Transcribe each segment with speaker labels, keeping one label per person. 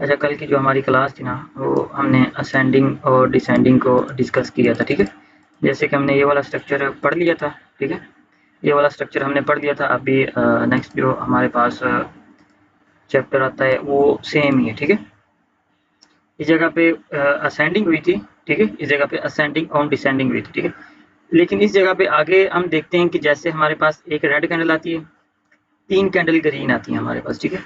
Speaker 1: अच्छा, कल की जो हमारी क्लास थी ना, वो हमने असेंडिंग और डिसेंडिंग को डिस्कस किया था, ठीक है। जैसे कि हमने ये वाला स्ट्रक्चर पढ़ लिया था, ठीक है। ये वाला स्ट्रक्चर हमने पढ़ लिया था। अभी नेक्स्ट जो हमारे पास चैप्टर आता है वो सेम ही है, ठीक है। इस जगह पे असेंडिंग हुई थी, ठीक है। इस जगह पे असेंडिंग और डिसेंडिंग हुई थी, ठीक है। लेकिन इस जगह पे आगे हम देखते हैं कि जैसे हमारे पास एक रेड कैंडल आती है, 3 कैंडल ग्रीन आती हैं हमारे पास, ठीक है।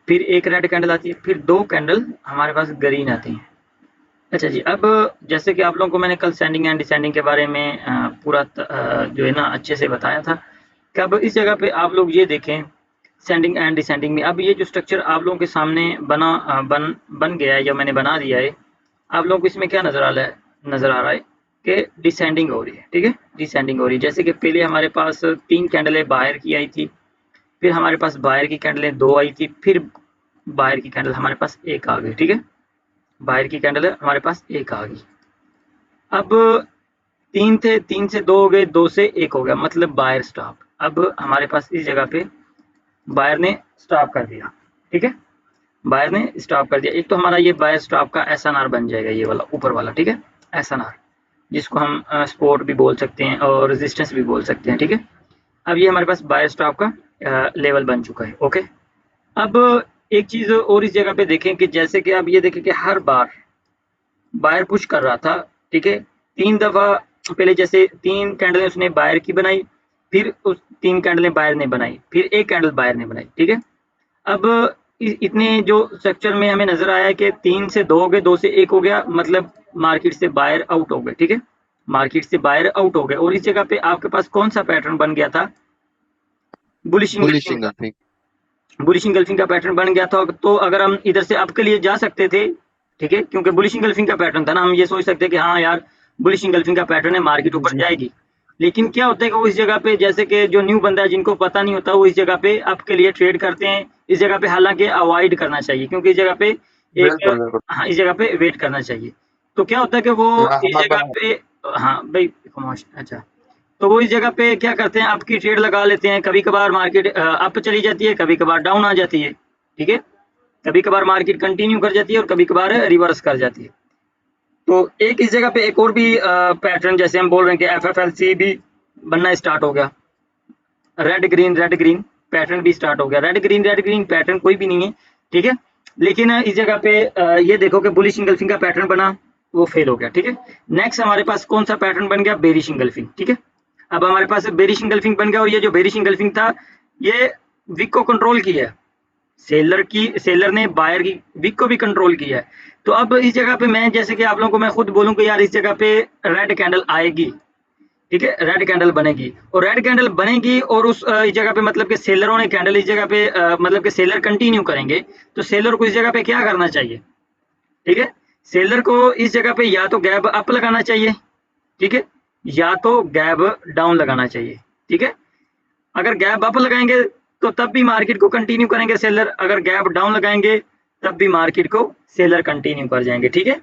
Speaker 1: फिर एक रेड कैंडल आती है, फिर 2 कैंडल हमारे पास ग्रीन आती हैं। अच्छा जी, अब जैसे कि आप लोगों को मैंने कल सेंडिंग एंड डिसेंडिंग के बारे में पूरा जो है ना अच्छे से बताया था कि अब इस जगह पे आप लोग ये देखें सेंडिंग एंड डिसेंडिंग में अब ये जो स्ट्रक्चर आप लोगों के सामने बन गया है या मैंने बना दिया है, आप लोगों को इसमें क्या नज़र आ रहा है कि डिसेंडिंग हो रही है, ठीक है। डिसेंडिंग हो रही है, जैसे कि पहले हमारे पास 3 कैंडलें बाहर की आई थी, फिर हमारे पास बाहर की कैंडलें 2 आई थी, फिर बाहर की कैंडल हमारे पास 1 आ गई, ठीक है। बाहर की कैंडल हमारे पास 1 आ गई। अब 3 थे, 3 से 2 हो गए, 2 से 1 हो गया, मतलब बायर स्टॉप। अब हमारे पास इस जगह पे बायर ने स्टॉप कर दिया, ठीक है। बायर ने स्टॉप कर दिया। एक तो हमारा ये बायर स्टॉप का एसएनआर बन जाएगा, ये वाला ऊपर वाला, ठीक है। एसएनआर, जिसको हम सपोर्ट भी बोल सकते हैं और रेजिस्टेंस भी बोल सकते हैं, ठीक है। अब ये हमारे पास बायर स्टॉप का लेवल बन चुका है, ओके। अब एक चीज़ और इस जगह पे देखें कि जैसे कि आप ये देखें कि हर बार बायर पुश कर रहा था, ठीक है। 3 दफ़ा पहले जैसे 3 कैंडलें उसने बायर की बनाई, फिर उस 3 कैंडलें बायर ने बनाई, फिर 1 कैंडल बायर ने बनाई, ठीक है। अब इतने जो स्ट्रक्चर में हमें नज़र आया कि 3 से 2 हो गए, 2 से 1 हो गया, मतलब मार्केट से बायर आउट हो गए, ठीक है। मार्केट से बायर आउट हो गए और इस जगह पे आपके पास कौन सा पैटर्न बन गया था? बुलिश
Speaker 2: बुलिश
Speaker 1: इंगल्फिंग का।
Speaker 2: इंगल्फिंग।
Speaker 1: बुलिश इंगल्फिंग का पैटर्न बन गया था, तो अगर हम इधर से अप के लिए जा सकते थे, ठीक है, क्योंकि बुलिश इंगल्फिंग का पैटर्न था ना, हम ये सोच सकते हैं कि हाँ यार, बुलिश इंगल्फिंग का पैटर्न है, मार्केट ऊपर
Speaker 2: जी।
Speaker 1: जाएगी। लेकिन क्या होता है कि वो इस जगह पे, जैसे कि जो न्यू बंदा है जिनको पता नहीं होता, वो इस जगह पे अप के लिए ट्रेड करते हैं। इस जगह पे हालांकि अवॉइड करना चाहिए, क्योंकि इस जगह पे एक,
Speaker 2: बिल्कुल बिल्कुल।
Speaker 1: हाँ, इस जगह पे वेट करना चाहिए। तो क्या होता है कि वो इस
Speaker 2: हमारा
Speaker 1: जगह पे, हाँ भाई, अच्छा, तो वो इस जगह पे क्या करते हैं, अप की ट्रेड लगा लेते हैं। कभी कभार मार्केट अप चली जाती है, कभी कभार डाउन आ जाती है, ठीक है। कभी कभार मार्केट कंटिन्यू कर जाती है और कभी कभार रिवर्स कर जाती है। तो एक इस जगह पे एक और भी पैटर्न, जैसे हम बोल रहे हैं कि एफएफएलसी भी बनना स्टार्ट हो गया। रेड ग्रीन पैटर्न भी स्टार्ट हो गया। रेड ग्रीन पैटर्न कोई भी नहीं है, ठीक है। लेकिन इस जगह पे ये देखो कि बुलिश इंगल्फिंग का पैटर्न बना, वो फेल हो गया, ठीक है। नेक्स्ट हमारे पास कौन सा पैटर्न बन गया? बेरिश इंगल्फिंग, ठीक है। अब हमारे पास बेरिश इंगल्फिंग बन गया और ये जो बेरिश इंगल्फिंग था, ये विक को कंट्रोल किया है। सेलर ने बायर की विक को भी कंट्रोल किया है। तो अब इस जगह पे मैं, जैसे कि आप लोगों को मैं खुद बोलूं कि यार इस जगह पे रेड कैंडल आएगी, ठीक है, रेड कैंडल बनेगी और रेड कैंडल बनेगी और उस इस जगह पे मतलब कि सेलरों ने कैंडल इस जगह पे मतलब कि सेलर कंटिन्यू करेंगे, तो सेलर को इस जगह पे क्या करना चाहिए? ठीक है, सेलर को इस जगह पे या तो गैप अप लगाना चाहिए, ठीक है, या तो गैप डाउन लगाना चाहिए, ठीक है। अगर गैप अप लगाएंगे तो तब भी मार्केट को कंटिन्यू करेंगे सेलर, अगर गैप डाउन लगाएंगे तब भी मार्केट को सेलर कंटिन्यू कर जाएंगे, ठीक है।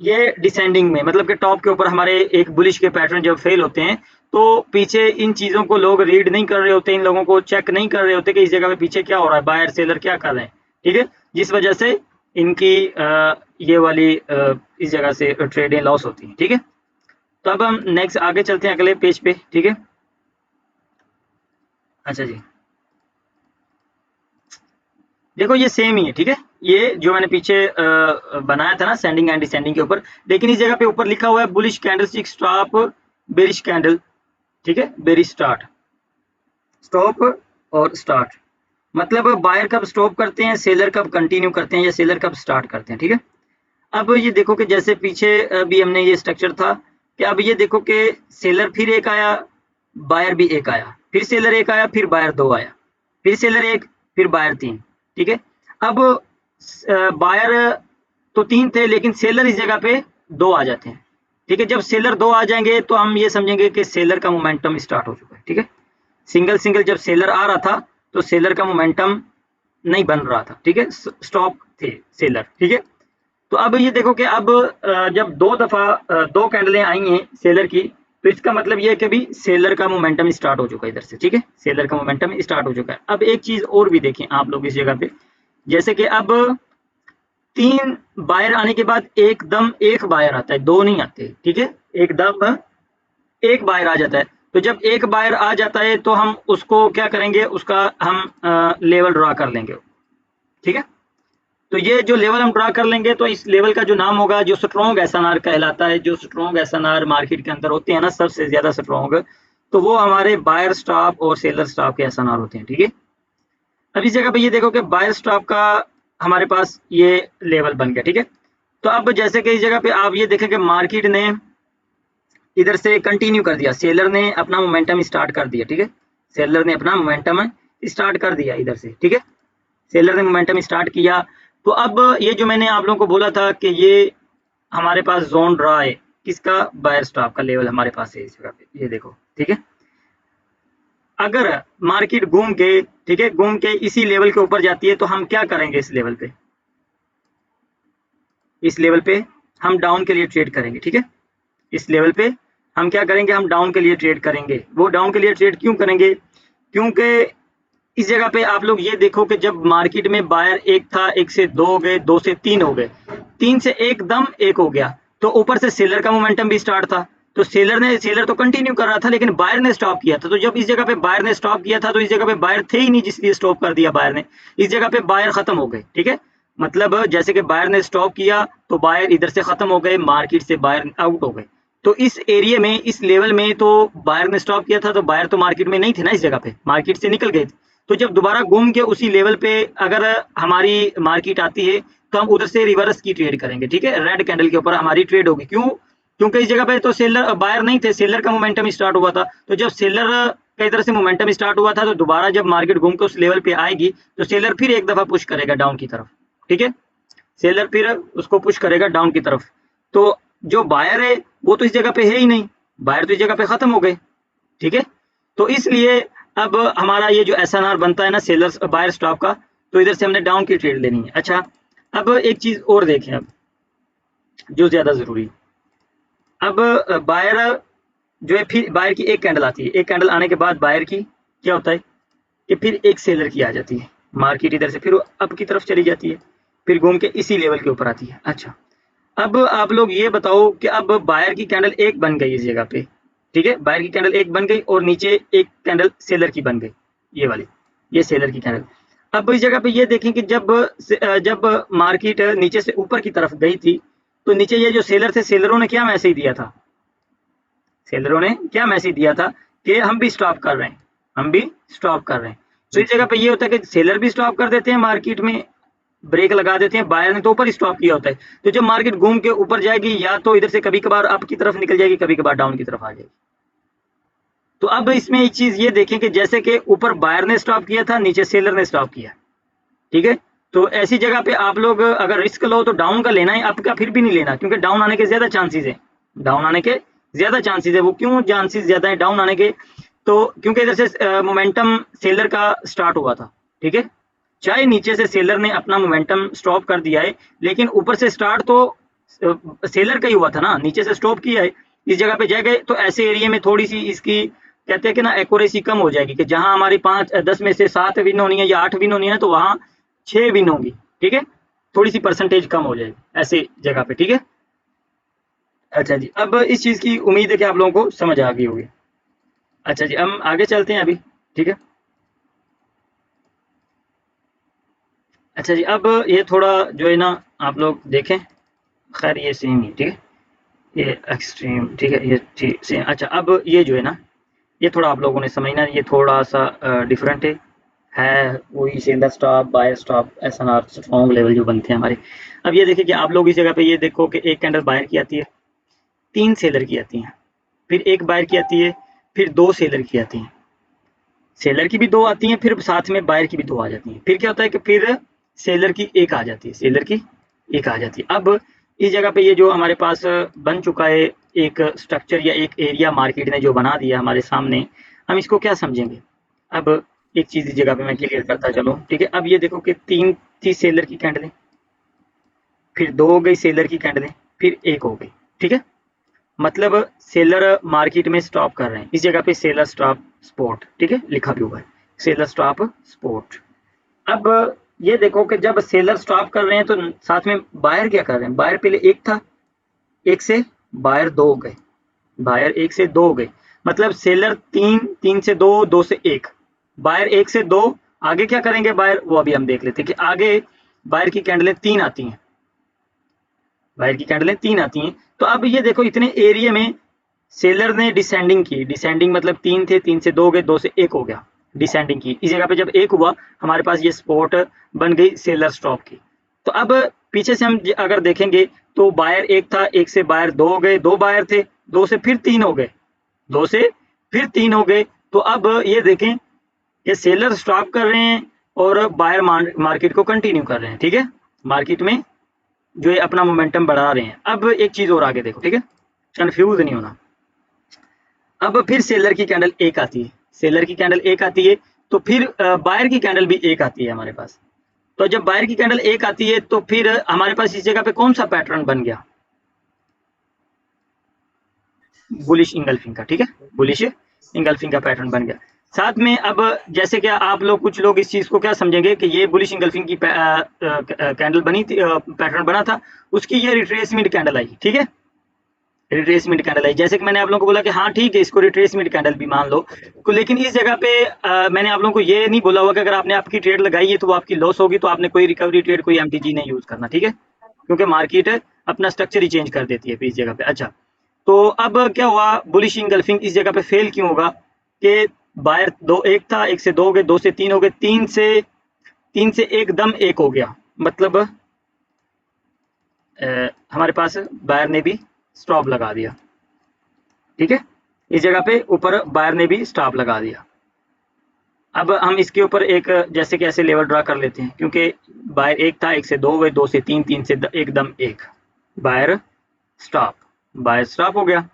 Speaker 1: ये डिसेंडिंग में मतलब कि टॉप के ऊपर हमारे एक बुलिश के पैटर्न जब फेल होते हैं, तो पीछे इन चीज़ों को लोग रीड नहीं कर रहे होते, इन लोगों को चेक नहीं कर रहे होते कि इस जगह पे पीछे क्या हो रहा है, बायर सेलर क्या कर रहे हैं, ठीक है। जिस वजह से इनकी ये वाली इस जगह से ट्रेडें लॉस होती हैं, ठीक है। तो अब हम नेक्स्ट आगे चलते हैं अगले पेज पे, ठीक है। अच्छा जी, देखो ये सेम ही है, ठीक है। ये जो मैंने पीछे बनाया था ना सेंडिंग एंड डिसेंडिंग के ऊपर, लेकिन इस जगह पे ऊपर लिखा हुआ है bullish candle stick stop bearish candle, ठीक है, बेरिश स्टार्ट, स्टॉप और स्टार्ट, मतलब बायर कब स्टॉप करते हैं, सेलर कब कंटिन्यू करते हैं या सेलर कब स्टार्ट करते हैं, ठीक है। अब ये देखो कि जैसे पीछे भी हमने ये स्ट्रक्चर था कि अब ये देखो कि सेलर फिर एक आया, बायर भी एक आया, फिर सेलर एक आया, फिर बायर दो आया, फिर सेलर एक, फिर बायर तीन, ठीक है। अब बायर तो तीन थे लेकिन सेलर इस जगह पे दो आ जाते हैं, ठीक है। जब सेलर दो आ जाएंगे तो हम ये समझेंगे कि सेलर का मोमेंटम स्टार्ट हो चुका है, ठीक है। सिंगल सिंगल जब सेलर आ रहा था तो सेलर का मोमेंटम नहीं बन रहा था, ठीक है, स्टॉप थे सेलर, ठीक है। तो अब ये देखो कि अब जब दो दफा दो कैंडलें आई हैं सेलर की, तो इसका मतलब ये है कि अभी सेलर का मोमेंटम स्टार्ट हो चुका है इधर से, ठीक है, सेलर का मोमेंटम स्टार्ट हो चुका है। अब एक चीज और भी देखें आप लोग इस जगह पे जैसे कि अब 3 बायर आने के बाद एकदम एक बायर आता है, 2 नहीं आते, ठीक है? एकदम एक बायर आ जाता है। तो जब एक बायर आ जाता है तो हम उसको क्या करेंगे, उसका हम लेवल ड्रा कर लेंगे, ठीक है? तो ये जो लेवल हम ड्रा कर लेंगे तो इस लेवल का जो नाम होगा, जो स्ट्रॉन्ग एसएनआर कहलाता है, जो स्ट्रॉन्ग एसएनआर मार्केट के अंदर होते हैं ना सबसे ज्यादा स्ट्रॉन्ग, तो वो हमारे बायर स्टॉप और सेलर स्टॉप के एसएनआर होते हैं, ठीक है? अब इस जगह पे ये देखो कि बायर स्टॉप का हमारे पास ये लेवल बन गया, ठीक है? तो अब जैसे कि इस जगह पे आप ये देखें कि मार्केट ने इधर से कंटिन्यू कर दिया, सेलर ने अपना मोमेंटम स्टार्ट कर दिया, ठीक है? सेलर ने अपना मोमेंटम स्टार्ट कर दिया इधर से, ठीक है? सेलर ने मोमेंटम स्टार्ट किया। तो अब ये जो मैंने आप लोगों को बोला था कि ये हमारे पास जोन ड्रा है, किसका, बायर स्टॉप का लेवल हमारे पास है इस जगह पे, ये देखो, ठीक है? अगर मार्केट घूम के, ठीक है, घूम के इसी लेवल के ऊपर जाती है तो हम क्या करेंगे, इस लेवल पे, इस लेवल पे हम डाउन के लिए ट्रेड करेंगे, ठीक है? इस लेवल पे हम क्या करेंगे, हम डाउन के लिए ट्रेड करेंगे। वो डाउन के लिए ट्रेड क्यों करेंगे, क्योंकि इस जगह पे आप लोग ये देखो कि जब मार्केट में बायर एक था, एक से 2 हो गए, 2 से 3 हो गए, 3 से एकदम 1 हो गया, तो ऊपर से सेलर का मोमेंटम भी स्टार्ट था। तो सेलर तो कंटिन्यू कर रहा था, लेकिन बायर ने स्टॉप किया था। तो जब इस जगह पे बायर ने स्टॉप किया था तो इस जगह पे बायर थे ही नहीं, जिसलिए स्टॉप कर दिया बायर ने। इस जगह पे बायर खत्म हो गए, ठीक है? मतलब जैसे कि बायर ने स्टॉप किया तो बायर इधर से खत्म हो गए, मार्केट से बायर आउट हो गए। तो इस एरिया में, इस लेवल में तो बायर ने स्टॉप किया था, तो बायर तो मार्केट में नहीं थे ना, इस जगह पे मार्केट से निकल गए थे। तो जब दोबारा घूम के उसी लेवल पे अगर हमारी मार्केट आती है तो हम उधर से रिवर्स की ट्रेड करेंगे, ठीक है? रेड कैंडल के ऊपर हमारी ट्रेड होगी। क्यों? क्योंकि इस जगह पे तो सेलर बायर नहीं थे, सेलर का मोमेंटम स्टार्ट हुआ था। तो जब सेलर का इधर से मोमेंटम स्टार्ट हुआ था तो दोबारा जब मार्केट घूम के उस लेवल पे आएगी तो सेलर फिर एक दफा पुश करेगा डाउन की तरफ, ठीक है? सेलर फिर उसको पुश करेगा डाउन की तरफ। तो जो बायर है वो तो इस जगह पे है ही नहीं, बायर तो इस जगह पे खत्म हो गए, ठीक है? तो इसलिए अब हमारा ये जो एसएनआर बनता है ना सेलर्स बायर स्टॉप का, तो इधर से हमने डाउन की ट्रेड लेनी है। अच्छा, अब एक चीज और देखें, अब जो ज्यादा जरूरी, अब बायर जो है, फिर बायर की एक कैंडल आती है, एक कैंडल आने के बाद बायर की क्या होता है कि फिर एक सेलर की आ जाती है, मार्केट इधर से फिर अप की तरफ चली जाती है, फिर घूम के इसी लेवल के ऊपर आती है। अच्छा, अब आप लोग ये बताओ कि अब बायर की कैंडल एक बन गई इस जगह पे, ठीक है? बायर की कैंडल एक बन गई और नीचे एक कैंडल सेलर की बन गई, ये वाली, ये सेलर की कैंडल। अब इस जगह पे ये देखें कि जब मार्केट नीचे से ऊपर की तरफ गई थी तो नीचे ये जो सेलर थे, सेलरों ने क्या मैसेज दिया था, सेलरों ने क्या मैसेज दिया था कि हम भी स्टॉप कर रहे हैं, हम भी स्टॉप कर रहे हैं। तो इस जगह पे ये होता है कि सेलर भी स्टॉप कर देते हैं, मार्केट में ब्रेक लगा देते हैं, बायर ने तो ऊपर स्टॉप किया होता है। तो जब मार्केट घूम के ऊपर जाएगी या तो इधर से कभी कभार अप की तरफ निकल जाएगी, कभी कभार डाउन की तरफ आ जाएगी। तो अब इसमें एक चीज ये देखें कि जैसे कि ऊपर बायर ने स्टॉप किया था, नीचे सेलर ने स्टॉप किया, ठीक है? तो ऐसी जगह पे आप लोग अगर रिस्क लो तो डाउन का लेना है, अप का फिर भी नहीं लेना, क्योंकि डाउन आने के ज्यादा चांसेस है, डाउन आने के ज्यादा चांसेस है। वो क्यों चांसेस ज्यादा है डाउन आने के, तो क्योंकि इधर से मोमेंटम सेलर का स्टार्ट हुआ था, ठीक है? चाहे नीचे से सेलर ने अपना मोमेंटम स्टॉप कर दिया है, लेकिन ऊपर से स्टार्ट तो सेलर का ही हुआ था ना, नीचे से स्टॉप किया है, इस जगह पे जाएगा। तो ऐसे एरिया में थोड़ी सी इसकी कहते हैं कि ना एक्यूरेसी कम हो जाएगी, कि जहां हमारी 5-10 में से 7 विन होनी है या 8 विन होनी है तो वहां 6 विन होंगी, ठीक है? थोड़ी सी परसेंटेज कम हो जाएगी ऐसे जगह पे, ठीक है? अच्छा जी, अब इस चीज की उम्मीद है कि आप लोगों को समझ आ गई होगी। अच्छा जी, हम आगे चलते हैं अभी, ठीक है? अच्छा जी, अब ये थोड़ा जो है ना आप लोग देखें, खैर ये सेम ही, ठीक है? ये एक्सट्रीम, ठीक है, ये ठीक सेम। अच्छा, अब ये जो है ना, ये थोड़ा आप लोगों ने समझना, ये थोड़ा सा डिफरेंट है वही seller stop, buyer stop, SNR strong level जो बनते हैं हमारे। अब ये देखिए कि आप लोग इस जगह पे ये देखो कि एक कैंडल बायर की आती है, 3 सेलर की आती हैं, फिर एक बायर की आती है, फिर 2 सेलर की आती हैं, सेलर की भी 2 आती हैं, फिर साथ में बायर की भी 2 आ जाती हैं। फिर क्या होता है कि फिर सेलर की 1 आ जाती है, सेलर की 1 आ जाती है। अब इस जगह पे ये जो हमारे पास बन चुका है एक स्ट्रक्चर या एक एरिया, मार्केट ने जो बना दिया हमारे सामने, हम इसको क्या समझेंगे? अब एक चीज इस जगह पे मैं क्लियर करता चलूं, ठीक है? अब ये देखो कि 3 थी सेलर की कैंडलें, फिर 2 हो गई सेलर की कैंडलें, फिर 1 हो गई, ठीक है? मतलब सेलर मार्केट में स्टॉप कर रहे हैं, इस जगह पे सेलर स्टॉप स्पॉट, ठीक है, लिखा भी हुआ है सेलर स्टॉप स्पॉट। अब ये देखो कि जब सेलर स्टॉप कर रहे हैं तो साथ में बायर क्या कर रहे हैं, बायर पहले एक था, एक से बायर दो हो गए, बायर एक से दो हो गए, मतलब सेलर तीन, तीन से दो, दो से एक, बायर एक से दो, आगे क्या करेंगे बायर, वो अभी हम देख लेते हैं कि आगे बायर की कैंडलें तीन आती हैं, बायर की कैंडलें तीन आती हैं। तो अब ये देखो इतने एरिया में सेलर ने डिसेंडिंग की, डिसेंडिंग मतलब तीन थे, तीन से दो गए, दो से एक हो गया, डिसेंडिंग की, इस जगह पे जब एक हुआ हमारे पास ये स्पॉट बन गई सेलर स्टॉप की। तो अब पीछे से हम अगर देखेंगे तो बायर एक था, एक से बायर दो हो गए, दो बायर थे, दो से फिर तीन हो गए, दो से फिर तीन हो गए। तो अब ये देखें ये सेलर स्टॉप कर रहे हैं और बायर मार्केट को कंटिन्यू कर रहे हैं, ठीक है, मार्केट में जो है अपना मोमेंटम बढ़ा रहे हैं। अब एक चीज और आगे देखो, ठीक है, कंफ्यूज नहीं होना। अब फिर सेलर की कैंडल एक आती है, सेलर की कैंडल एक आती है, तो फिर बायर की कैंडल भी एक आती है हमारे पास। तो जब बायर की कैंडल एक आती है तो फिर हमारे पास इस जगह पे कौन सा पैटर्न बन गया, बुलिश इंगल्फिंग का, ठीक है, बुलिश इंगल्फिंग का पैटर्न बन गया। साथ में अब जैसे कि आप लोग कुछ लोग इस चीज को क्या समझेंगे कि ये बुलिश इंगल्फिंग की कैंडल बनी थी, पैटर्न बना था, उसकी ये रिट्रेसमेंट कैंडल आई, ठीक है, रिट्रेसमेंट कैंडल आई। जैसे कि मैंने आप लोगों को बोला कि हाँ ठीक है इसको रिट्रेसमेंट कैंडल भी मान लो, तो लेकिन इस जगह पे मैंने आप लोगों को ये नहीं बोला हुआ कि अगर आपने आपकी ट्रेड लगाई है तो वो आपकी लॉस होगी, तो आपने कोई रिकवरी ट्रेड, कोई एमटीजी नहीं यूज करना, ठीक है, क्योंकि मार्केट अपना स्ट्रक्चर ही चेंज कर देती है फिर इस जगह पे। अच्छा, तो अब क्या हुआ, बुलिश इंगल्फिंग इस जगह पे फेल क्यों होगा कि बायर दो एक था, एक से दो हो गए, दो से तीन हो गए, तीन से एकदम एक हो गया, मतलब हमारे पास बायर ने भी स्टॉप लगा दिया, ठीक है, इस जगह पे ऊपर बायर ने भी स्टॉप लगा दिया। अब हम इसके ऊपर एक जैसे कि ऐसे लेवल ड्रा कर लेते हैं, क्योंकि बायर एक था, एक से दो हो गए, दो से तीन, तीन से एकदम एक, बायर स्टॉप, बायर स्टॉप हो गया।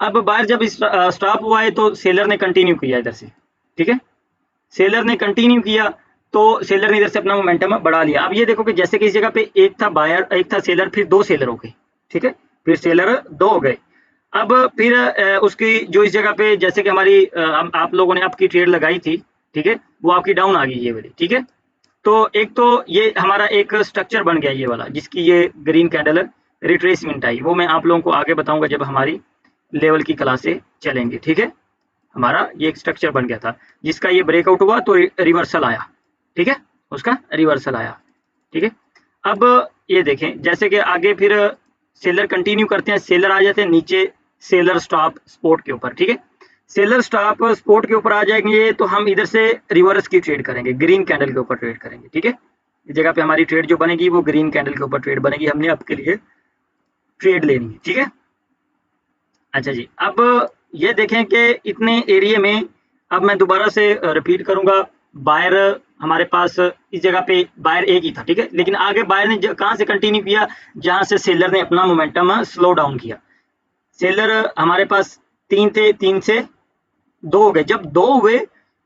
Speaker 1: अब बायर जब स्टॉप हुआ है तो सेलर ने कंटिन्यू किया इधर से, ठीक है, सेलर ने कंटिन्यू किया, तो सेलर ने इधर से अपना मोमेंटम बढ़ा लिया। अब ये देखो कि जैसे कि इस जगह पे एक था बायर, एक था सेलर, फिर दो सेलर हो गए, ठीक है, फिर सेलर दो हो गए। अब फिर उसकी जो इस जगह पे जैसे कि हमारी आप लोगों ने आपकी ट्रेड लगाई थी, ठीक है, वो आपकी डाउन आ गई ये वाली, ठीक है। तो एक तो ये हमारा एक स्ट्रक्चर बन गया ये वाला, जिसकी ये ग्रीन कैंडल रिट्रेसमेंट आई, वो मैं आप लोगों को आगे बताऊंगा जब हमारी लेवल की क्लासे चलेंगे, ठीक है। हमारा ये एक स्ट्रक्चर बन गया था जिसका ये ब्रेकआउट हुआ तो रिवर्सल आया, ठीक है, उसका रिवर्सल आया, ठीक है। अब ये देखें जैसे कि आगे फिर सेलर कंटिन्यू करते हैं, सेलर आ जाते हैं नीचे सेलर स्टॉप स्पोर्ट के ऊपर, ठीक है, सेलर स्टॉप स्पोर्ट के ऊपर आ जाएंगे तो हम इधर से रिवर्स की ट्रेड करेंगे, ग्रीन कैंडल के ऊपर ट्रेड करेंगे, ठीक है। इस जगह पे हमारी ट्रेड जो बनेगी वो ग्रीन कैंडल के ऊपर ट्रेड बनेगी, हमने आपके लिए ट्रेड लेनी है, ठीक है। अच्छा जी, अब ये देखें कि इतने एरिया में, अब मैं दोबारा से रिपीट करूंगा, बायर हमारे पास इस जगह पे बायर एक ही था, ठीक है, लेकिन आगे बायर ने कहां से कंटिन्यू किया, जहां से सेलर ने अपना मोमेंटम स्लो डाउन किया। सेलर हमारे पास तीन थे, तीन से दो हो गए, जब दो हुए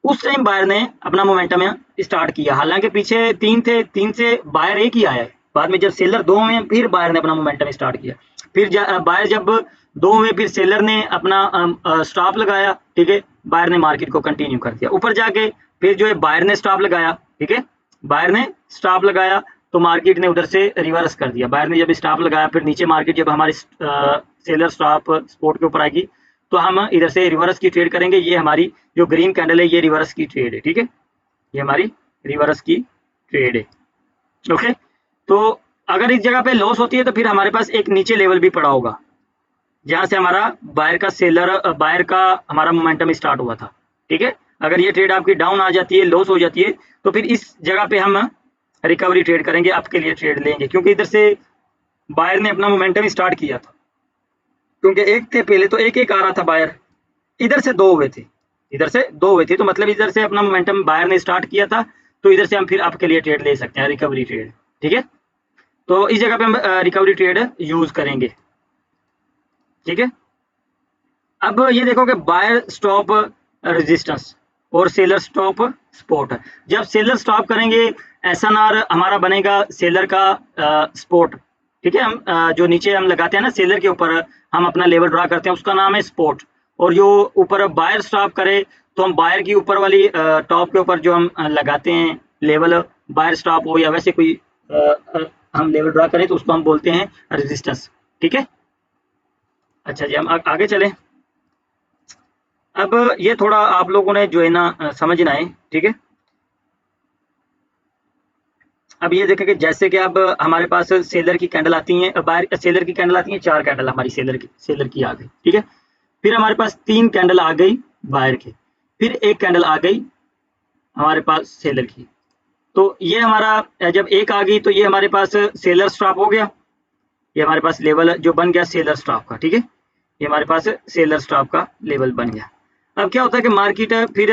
Speaker 1: उस टाइम बायर ने अपना मोमेंटम स्टार्ट किया, हालांकि पीछे तीन थे, तीन से बायर एक ही आया है, बाद में जब सेलर दो हुए फिर बायर ने अपना मोमेंटम स्टार्ट किया, फिर बायर जब दो हुए फिर सेलर ने अपना स्टॉप लगाया, ठीक है, बायर ने मार्केट को कंटिन्यू कर दिया ऊपर जाके, फिर जो है बायर ने स्टॉप लगाया, ठीक है, बायर ने स्टॉप लगाया तो मार्केट ने उधर से रिवर्स कर दिया, बायर ने जब स्टॉप लगाया फिर नीचे मार्केट जब हमारी सेलर स्टॉप सपोर्ट के ऊपर आएगी तो हम इधर से रिवर्स की ट्रेड करेंगे। ये हमारी जो ग्रीन कैंडल है ये रिवर्स की ट्रेड है, ठीक है, ये हमारी रिवर्स की ट्रेड है, ओके। तो अगर इस जगह पे लॉस होती है तो फिर हमारे पास एक नीचे लेवल भी पड़ा होगा जहां से हमारा बायर का हमारा मोमेंटम स्टार्ट हुआ था, ठीक है। अगर ये ट्रेड आपकी डाउन आ जाती है, लॉस हो जाती है, तो फिर इस जगह पे हम रिकवरी ट्रेड करेंगे, आपके लिए ट्रेड लेंगे, क्योंकि इधर से बायर ने अपना मोमेंटम स्टार्ट किया था, क्योंकि एक थे पहले तो एक एक आ रहा था बायर, इधर से दो हुए थे, इधर से दो हुए थे, तो मतलब इधर से अपना मोमेंटम बायर ने स्टार्ट किया था, तो इधर से हम फिर आपके लिए ट्रेड ले सकते हैं, रिकवरी ट्रेड, ठीक है। तो इस जगह पे हम रिकवरी ट्रेड यूज करेंगे, ठीक है। अब ये देखो कि बायर स्टॉप रेजिस्टेंस और सेलर स्टॉप सपोर्ट, जब सेलर स्टॉप करेंगे एसएनआर हमारा बनेगा सेलर का सपोर्ट, ठीक है, हम जो नीचे हम लगाते हैं ना सेलर के ऊपर हम अपना लेवल ड्रा करते हैं उसका नाम है सपोर्ट, और जो ऊपर बायर स्टॉप करे तो हम बायर की ऊपर वाली टॉप के ऊपर जो हम लगाते हैं लेवल बायर स्टॉप हो या वैसे कोई हम लेवल ड्रा करें तो उसको हम बोलते हैं रेजिस्टेंस। ठीक है, अच्छा जी हम आगे चलें। अब ये थोड़ा आप लोगों ने जो है ना समझना है, ठीक है। अब ये देखें कि जैसे कि अब हमारे पास सेलर की कैंडल आती हैं, बायर सेलर की कैंडल आती है, 4 कैंडल हमारी सेलर की आ गई, ठीक है। फिर हमारे पास 3 कैंडल आ गई बायर की, फिर 1 कैंडल आ गई हमारे पास सेलर की। तो ये हमारा जब 1 आ गई तो ये हमारे पास सेलर स्टॉप हो गया, ये हमारे पास लेवल जो बन गया सेलर स्टॉप का, ठीक है। ये हमारे पास सेलर स्टॉप का लेवल बन गया। अब क्या होता है कि मार्केट फिर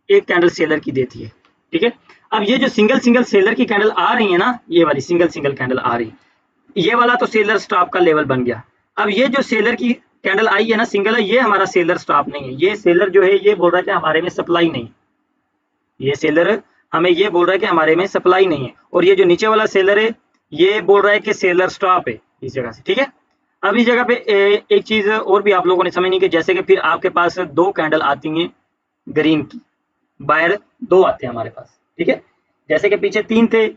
Speaker 1: एक कैंडल सेलर की देती है, ठीक है। अब ये जो सिंगल सिंगल सेलर की कैंडल आ रही है ना, ये वाली सिंगल सिंगल कैंडल आ रही, ये वाला तो सेलर स्टॉप का लेवल बन गया। अब ये जो सेलर की कैंडल आई है ना सिंगल है, ये हमारा सेलर स्टॉप नहीं है, ये सेलर जो है ये बोल रहा है कि हमारे में सप्लाई नहीं, ये सेलर हमें ये बोल रहा है कि हमारे में सप्लाई नहीं है। और ये जो नीचे वाला सेलर है ये बोल रहा है कि सेलर स्टॉप है इस जगह से, ठीक है। अब इस जगह पे एक चीज और भी आप लोगों ने समझनी कि जैसे कि फिर आपके पास 2 कैंडल आती हैं ग्रीन की, बायर 2 आते हैं हमारे पास, ठीक है। जैसे कि पीछे 3 थे,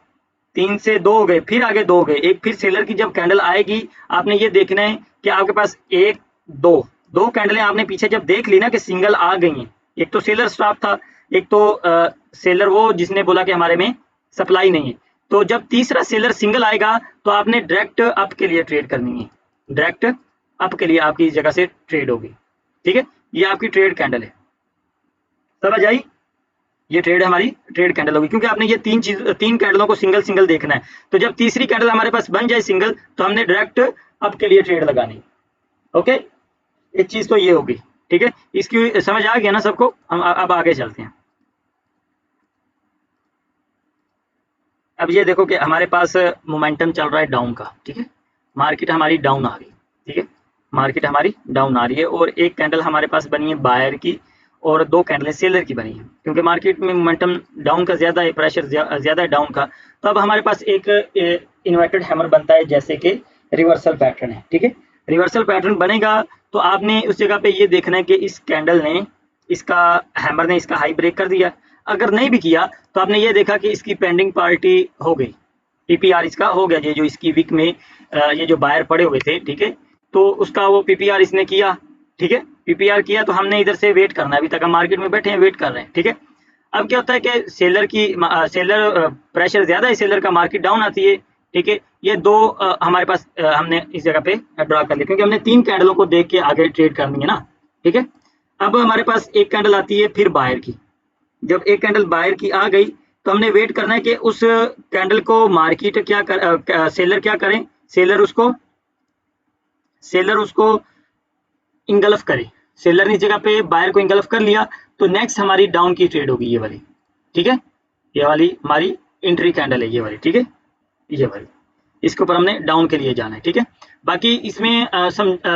Speaker 1: 3 से 2 हो गए, फिर आगे 2 हो गए, एक फिर सेलर की जब कैंडल आएगी आपने ये देखना है कि आपके पास 1 2 कैंडलें आपने पीछे जब देख ली ना कि सिंगल आ गई हैं, एक तो सेलर स्टॉप था, एक तो सेलर वो जिसने बोला कि हमारे में सप्लाई नहीं है। तो जब तीसरा सेलर सिंगल आएगा तो आपने डायरेक्ट अप के लिए ट्रेड करनी है, डायरेक्ट अप के लिए आपकी इस जगह से ट्रेड होगी, ठीक है। ये आपकी ट्रेड कैंडल है, समझ आई। ये ट्रेड हमारी ट्रेड कैंडल होगी, क्योंकि आपने ये 3 कैंडलों को सिंगल सिंगल देखना है। तो जब तीसरी कैंडल हमारे पास बन जाए सिंगल तो हमने डायरेक्ट अप के लिए ट्रेड लगानी। ओके, एक चीज तो ये होगी, ठीक है। इसकी समझ आ गया ना सबको। हम अब आगे चलते हैं। अब ये देखो कि हमारे पास मोमेंटम चल रहा है डाउन का, ठीक है। मार्केट हमारी डाउन आ गई, ठीक है। मार्केट हमारी डाउन आ रही है और एक कैंडल हमारे पास बनी है बायर की और 2 कैंडलें सेलर की बनी है, क्योंकि मार्केट में मोमेंटम डाउन का ज़्यादा है, प्रेशर ज़्यादा है डाउन का। तो अब हमारे पास एक इन्वर्टेड हैमर बनता है, जैसे कि रिवर्सल पैटर्न है, ठीक है। रिवर्सल पैटर्न बनेगा तो आपने उस जगह पे ये देखना है कि इस कैंडल ने इसका हैमर ने इसका हाई ब्रेक कर दिया। अगर नहीं भी किया तो आपने ये देखा कि इसकी पेंडिंग पार्टी हो गई, पीपीआर इसका हो गया, ये जो इसकी विक में ये जो बायर पड़े हुए थे, ठीक है। तो उसका वो पीपीआर इसने किया, ठीक है। पीपीआर किया तो हमने इधर से वेट करना है, अभी तक हम मार्केट में बैठे हैं वेट कर रहे हैं, ठीक है। अब क्या होता है कि सेलर प्रेशर ज्यादा है, सेलर का मार्केट डाउन आती है, ठीक है। ये 2 हमारे पास हमने इस जगह पे ड्रा कर लिया, क्योंकि हमने 3 कैंडलों को देख के आगे ट्रेड करनी है ना, ठीक है। अब हमारे पास एक कैंडल आती है फिर बायर की, जब एक कैंडल बायर की आ गई तो हमने वेट करना है कि उस कैंडल को मार्केट सेलर क्या करें, सेलर उसको इंगल्फ करे। सेलर ने इस जगह पे बायर को इंगल्फ कर लिया तो नेक्स्ट हमारी डाउन की ट्रेड होगी, ये वाली, ठीक है। ये वाली हमारी एंट्री कैंडल है, ये वाली, ठीक है। ये वाली इसके ऊपर हमने डाउन के लिए जाना है, ठीक है। बाकी इसमें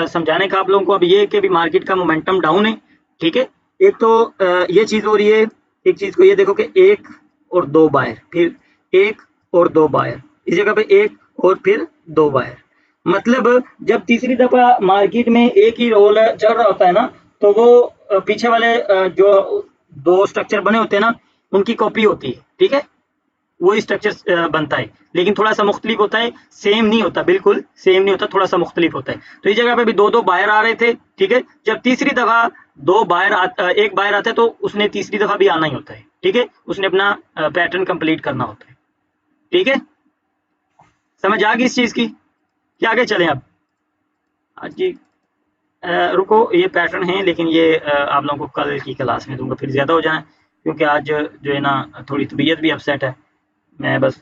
Speaker 1: समझाने का आप लोगों को अब ये है कि अभी मार्केट का मोमेंटम डाउन है, ठीक है। एक तो ये चीज हो रही है, एक चीज को ये देखो कि 1 और 2 बायर, फिर 1 और 2 बायर, इस जगह पे 1 और फिर 2 बायर। मतलब जब तीसरी दफा मार्केट में एक ही रोल चल रहा होता है ना, तो वो पीछे वाले जो 2 स्ट्रक्चर बने होते हैं ना उनकी कॉपी होती है, ठीक है। वही स्ट्रक्चर बनता है, लेकिन थोड़ा सा मुख्तलिफ होता है, सेम नहीं होता, बिल्कुल सेम नहीं होता, थोड़ा सा मुख्तलिफ होता है। तो इस जगह पे भी 2 बायर आ रहे थे, ठीक है। जब तीसरी दफा 2 बायर एक बायर आता है तो उसने तीसरी दफा भी आना ही होता है, ठीक है। उसने अपना पैटर्न कंप्लीट करना होता है, ठीक है। समझ आ गई इस चीज की, क्या आगे चलें अब। आज की रुको, ये पैटर्न है लेकिन ये आप लोगों को कल की क्लास में दूंगा, फिर ज़्यादा हो जाए, क्योंकि आज जो है ना थोड़ी तबीयत भी अपसेट है। मैं बस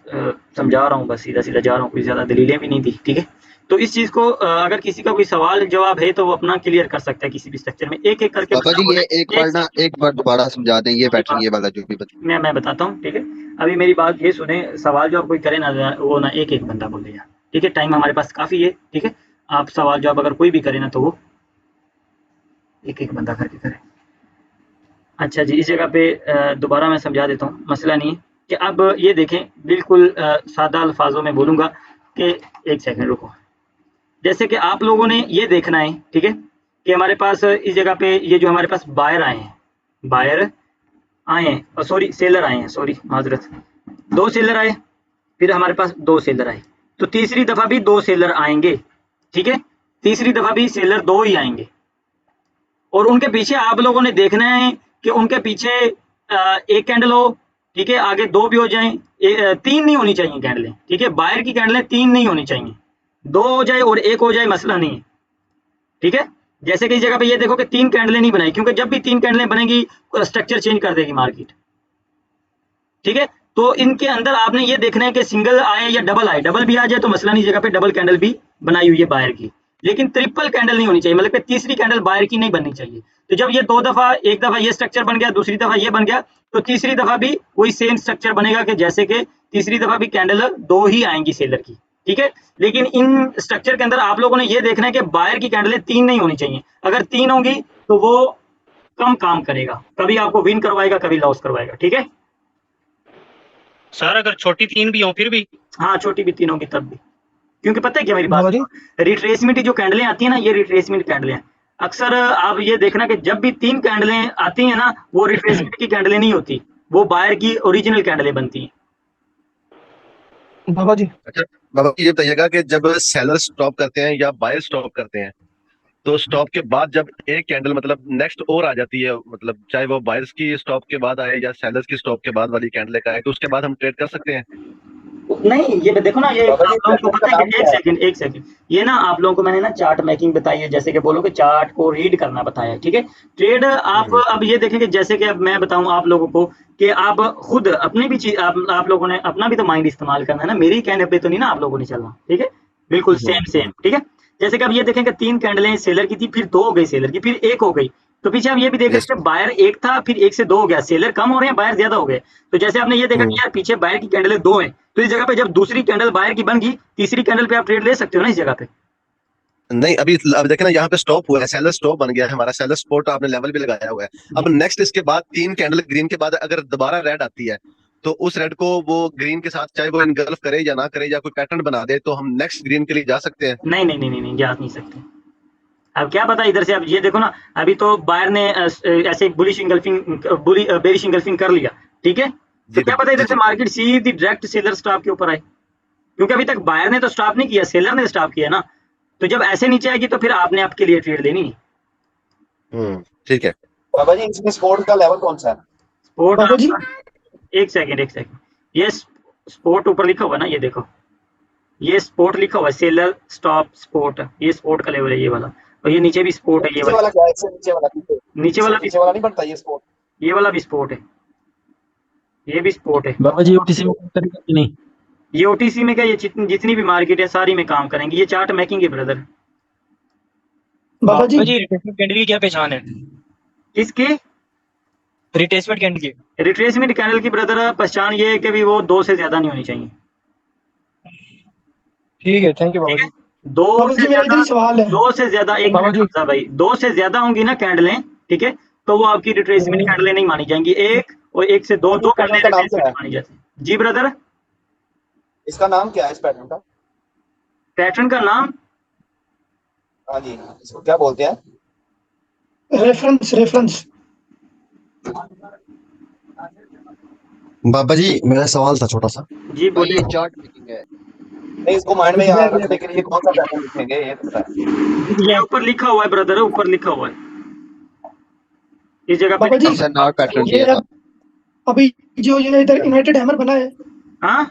Speaker 1: समझा रहा हूँ, बस सीधा सीधा जा रहा हूँ, कोई ज़्यादा दलीलें भी नहीं दी, ठीक है। तो इस चीज़ को अगर किसी का कोई सवाल जवाब है तो वो अपना क्लियर कर सकता है किसी भी स्ट्रक्चर में, एक एक करके
Speaker 2: पापा जी ये एक बार दोबारा समझा दें, ये पैटर्न ये वाला जो भी बता।
Speaker 1: मैं बताता हूँ, ठीक है। अभी मेरी बात ये सुने, सवाल जवाब कोई करे ना वो ना एक एक बंदा बोलेगा, ठीक है। टाइम हमारे पास काफ़ी है, ठीक है। आप सवाल जवाब अगर कोई भी करे ना तो वो एक एक बंदा करके करे। अच्छा जी, इस जगह पे दोबारा मैं समझा देता हूँ, मसला नहीं है कि अब ये देखें, बिल्कुल सादा अल्फाजों में बोलूँगा कि एक सेकंड रुको। जैसे कि आप लोगों ने ये देखना है, ठीक है, कि हमारे पास इस जगह पे ये जो हमारे पास बायर आए हैं, बायर आए हैं, सॉरी सेलर आए हैं, सॉरी माजरत, 2 सेलर आए, फिर हमारे पास 2 सेलर आए, तो तीसरी दफा भी 2 सेलर आएंगे, ठीक है, तीसरी दफा भी सेलर 2 ही आएंगे, और उनके पीछे आप लोगों ने देखना है कि उनके पीछे एक कैंडल हो, ठीक है, आगे 2 भी हो जाएं, 3 नहीं होनी चाहिए कैंडलें, ठीक है, बाहर की कैंडलें 3 नहीं होनी चाहिए, 2 हो जाए और 1 हो जाए मसला नहीं है, ठीक है। जैसे कि इस जगह पे ये देखो कि 3 कैंडलें नहीं बनाई, क्योंकि जब भी 3 कैंडलें बनेगी स्ट्रक्चर चेंज कर देगी मार्केट, ठीक है। तो इनके अंदर आपने ये देखना है कि सिंगल आए या डबल आए, डबल भी आ जाए तो मसला नहीं, जगह पे डबल कैंडल भी बनाई हुई है बाहर की, लेकिन ट्रिपल कैंडल नहीं होनी चाहिए, मतलब कि तीसरी कैंडल बाहर की नहीं बननी चाहिए। तो जब ये 2 दफा, एक दफा ये स्ट्रक्चर बन गया, दूसरी दफा ये बन गया, तो तीसरी दफा भी वही सेम स्ट्रक्चर बनेगा कि जैसे कि तीसरी दफा भी कैंडल 2 ही आएंगी सेलर की, ठीक है। लेकिन इन स्ट्रक्चर के अंदर आप लोगों ने ये देखना है कि बाहर की कैंडलें 3 नहीं होनी चाहिए, अगर 3 होंगी तो वो कम काम करेगा, कभी आपको विन करवाएगा, कभी लॉस करवाएगा, ठीक है।
Speaker 3: सर अगर छोटी 3 भी हो फिर भी?
Speaker 1: हाँ, छोटी भी 3 होंगी तब भी, क्योंकि पता है क्या मेरी बात
Speaker 4: बाबा जी
Speaker 1: सुनो, रिट्रेसमेंट जो कैंडलें आती है ना, ये रिट्रेसमेंट कैंडलें हैं, अक्सर आप ये देखना कि जब भी 3 कैंडलें आती हैं ना, वो रिट्रेसमेंट की कैंडलें नहीं होती, वो बायर की ओरिजिनल कैंडलें बनती हैं।
Speaker 4: बाबा जी
Speaker 2: अच्छा बाबा जी, ये बताइएगा कि जब सेलर स्टॉप करते हैं या बायर स्टॉप करते हैं, तो स्टॉप के बाद जब एक कैंडल मतलब नेक्स्ट और आ जाती है, मतलब चाहे वो बायर्स की स्टॉप के बाद आए या सेलर्स की स्टॉप के बाद वाली कैंडल का आए, तो उसके बाद हम ट्रेड कर सकते हैं?
Speaker 1: नहीं, ये देखो ना, ये आप
Speaker 5: बाबा जी
Speaker 1: लोगों को
Speaker 5: पैटर्न
Speaker 1: पता
Speaker 5: का
Speaker 1: है
Speaker 5: नाम
Speaker 1: कि एक
Speaker 5: क्या है?
Speaker 1: सेकंड, एक सेकंड, ये ना आप लोगों को मैंने ना चार्ट मेकिंग बताई है, जैसे कि बोलो कि चार्ट को रीड करना बताया है, ठीक है। ट्रेड आप
Speaker 2: हम्म।
Speaker 1: अब ये देखेंगे, जैसे कि अब मैं बताऊं आप लोगों को कि आप खुद अपनी भी चीज, आप लोगों ने अपना भी तो माइंड इस्तेमाल करना है ना, मेरे ही कहने पे तो नहीं ना आप लोगों ने चलना, ठीक है, बिल्कुल सेम सेम, ठीक है। जैसे कि अब ये देखेंगे 3 कैंडलें सेलर की थी, फिर 2 हो गई सेलर की, फिर 1 हो गई, तो पीछे आप ये भी देख रहे
Speaker 2: यस।
Speaker 1: थे बायर 1 था, फिर 1 से 2 हो गया, सेलर कम हो रहे हैं, बायर ज्यादा हो गए, तो जैसे आपने ये देखा कि यार पीछे बायर की कैंडलें 2 हैं, तो इस जगह पे जब दूसरी कैंडल बायर की बन गई, तीसरी कैंडल पे आप ट्रेड ले सकते हो ना इस जगह पे।
Speaker 2: नहीं, अभी अब देखे ना, यहाँ पे स्टॉप हुआ है, सेलर स्टॉप बन गया है हमारा, सेलर स्पॉट आपने लेवल भी लगाया हुआ है। अब नेक्स्ट इसके बाद 3 कैंडल ग्रीन के बाद अगर दोबारा रेड आती है, तो उस रेड को वो ग्रीन के साथ चाहे वो इनगल्फ करे या ना करे या कोई पैटर्न बना दे, तो हम नेक्स्ट ग्रीन के लिए जा सकते हैं?
Speaker 1: नहीं नहीं नहीं नहीं, नहीं जा नहीं सकते। अब क्या पता इधर से, अब ये देखो ना, अभी तो बायर ने ऐसे बुलिश इंगल्फिंग, बेरिश इंगल्फिंग कर लिया, ठीक है, तो
Speaker 2: जी
Speaker 1: क्या पता
Speaker 2: जी
Speaker 1: इधर से
Speaker 2: जी।
Speaker 1: मार्केट सीधी डायरेक्ट सेलर स्टॉप के ऊपर आए, क्योंकि अभी तक बायर ने तो स्टॉप नहीं किया, सेलर ने स्टॉप किया ना, तो जब ऐसे नीचे आएगी तो फिर आपने आपके लिए ट्रेड लेनी है।
Speaker 2: ठीक है।
Speaker 5: बाबा जी इसमें स्पोर्ट का लेवल कौन सा है?
Speaker 1: स्पोर्ट
Speaker 4: बाबा जी
Speaker 1: आपका, एक सेकंड एक सेकंड, ये स्पोर्ट ऊपर लिखा हुआ है ना, ये देखो, ये स्पोर्ट लिखा हुआ है, सेलर स्टॉप स्पोर्ट, ये स्पोर्ट का लेवल है ये वाला, और ये नीचे भी स्पोर्ट
Speaker 5: तो
Speaker 1: है ये
Speaker 5: नीचे
Speaker 1: वाला,
Speaker 5: वाला क्या है? इससे नीचे वाला पीछे,
Speaker 1: नीचे
Speaker 5: इससे
Speaker 1: वाला भी,
Speaker 5: नीचे वाला नहीं बनता ये स्पोर्ट?
Speaker 1: ये वाला भी स्पोर्ट है, ये भी स्पोर्ट है।
Speaker 6: बाबा जी ओटीसी में काम करेगा कि नहीं?
Speaker 1: ये ओटीसी में क्या, ये जितनी भी मार्केट है सारी में काम करेंगे, ये चार्ट मेकिंग है ब्रदर।
Speaker 4: बाबा जी
Speaker 3: बाबा जी रिट्रेसमेंट कैंडल की क्या पहचान है?
Speaker 1: किसकी?
Speaker 3: रिट्रेसमेंट कैंडल की?
Speaker 1: रिट्रेसमेंट कैंडल की ब्रदर पहचान ये है कि भी वो 2 से ज्यादा नहीं होनी चाहिए,
Speaker 4: ठीक है, थैंक यू बाबा
Speaker 1: ठीक है,
Speaker 4: जी।
Speaker 1: 2
Speaker 4: बाबा
Speaker 1: से
Speaker 4: जी मेरा इधर
Speaker 1: ज्यादा,
Speaker 4: ही सवाल है।
Speaker 1: 2 से ज्यादा, एक
Speaker 4: बाबा
Speaker 1: मिनट
Speaker 4: जी
Speaker 1: समझा भाई, 2 से ज्यादा होंगी ना कैंडलें, ठीक है, तो वो आपकी रिट्रेसमेंट कैंडलें नहीं मानी जाएंगी, एक और 1 से 2,
Speaker 5: बाबा जी
Speaker 1: 2
Speaker 5: पैटर्न
Speaker 1: कैंडलें
Speaker 5: का नाम क्या
Speaker 1: रिट्रेसमेंट
Speaker 5: है?
Speaker 1: मानी जाती है। जी ब्रदर,
Speaker 5: इसका नाम क्या है इस पैटर्न का?
Speaker 1: पैटर्न का नाम,
Speaker 5: हाँ जी, इसको क्या बोलते हैं?
Speaker 4: Reference reference.
Speaker 7: बाबा जी मेरा सवाल था छोटा सा।
Speaker 1: जी
Speaker 2: भाई ये
Speaker 1: बोलिए।
Speaker 2: चार्ट मेकिंग है।
Speaker 5: नहीं, इसको माइंड में याद रखने के लिए कौन सा पैटर्न लिखेंगे ये तो बताएं।
Speaker 1: ये ऊपर लिखा हुआ है ब्रदर, ऊपर लिखा हुआ है, इस जगह पे
Speaker 4: बाबा जी
Speaker 1: लिखा
Speaker 2: हमने
Speaker 1: हुआ है
Speaker 2: नॉट पैटर्न
Speaker 4: ये
Speaker 2: किया था।
Speaker 4: अब अभी जो ये इधर इन्वर्टेड हैमर बना है,
Speaker 1: हाँ